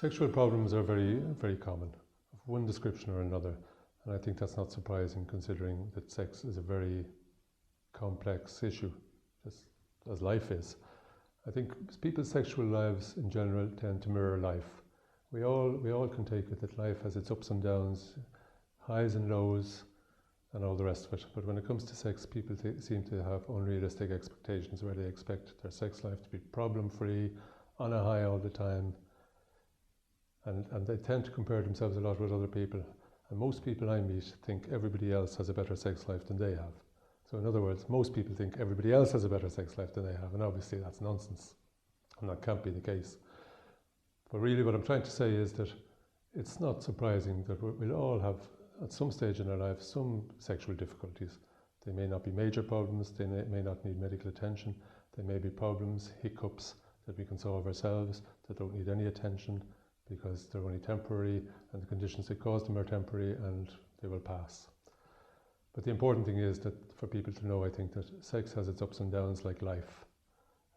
Sexual problems are very, very common, of one description or another, and I think that's not surprising considering that sex is a very complex issue, just as life is. I think people's sexual lives in general tend to mirror life. We all can take it that life has its ups and downs, highs and lows, and all the rest of it. But when it comes to sex, people seem to have unrealistic expectations where they expect their sex life to be problem-free, on a high all the time, and they tend to compare themselves a lot with other people. And most people I meet think everybody else has a better sex life than they have. So in other words, most people think everybody else has a better sex life than they have, and obviously that's nonsense, and that can't be the case. But really what I'm trying to say is that it's not surprising that we'll all have, at some stage in our life, some sexual difficulties. They may not be major problems, they may not need medical attention, they may be problems, hiccups that we can solve ourselves, that don't need any attention because they're only temporary and the conditions that cause them are temporary and they will pass. But the important thing is that for people to know, I think, that sex has its ups and downs like life.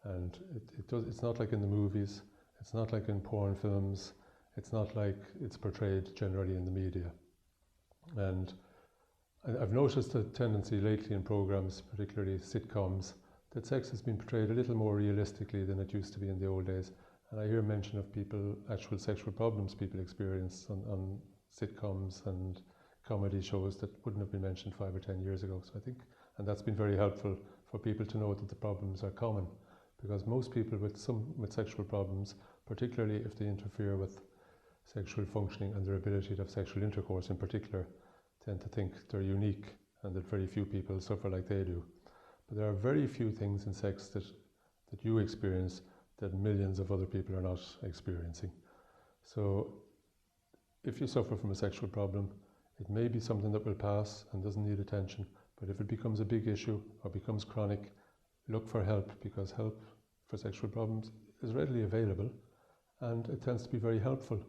And it's not like in the movies, it's not like in porn films, it's not like it's portrayed generally in the media. And I've noticed a tendency lately in programs, particularly sitcoms, that sex has been portrayed a little more realistically than it used to be in the old days. And I hear mention of actual sexual problems people experience on sitcoms and comedy shows that wouldn't have been mentioned 5 or 10 years ago. So I think, and that's been very helpful for people to know that the problems are common, because most people with sexual problems, particularly if they interfere with sexual functioning and their ability to have sexual intercourse in particular, tend to think they're unique and that very few people suffer like they do. But there are very few things in sex that you experience that millions of other people are not experiencing. So if you suffer from a sexual problem, it may be something that will pass and doesn't need attention, but if it becomes a big issue or becomes chronic, look for help, because help for sexual problems is readily available, and it tends to be very helpful,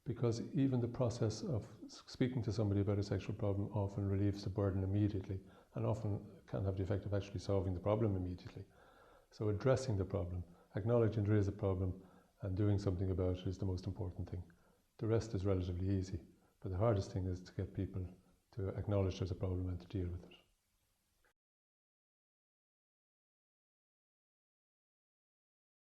because even the process of speaking to somebody about a sexual problem often relieves the burden immediately, and often can have the effect of actually solving the problem immediately. So addressing the problem, acknowledging there is a problem, and doing something about it is the most important thing. The rest is relatively easy, but the hardest thing is to get people to acknowledge there's a problem and to deal with it.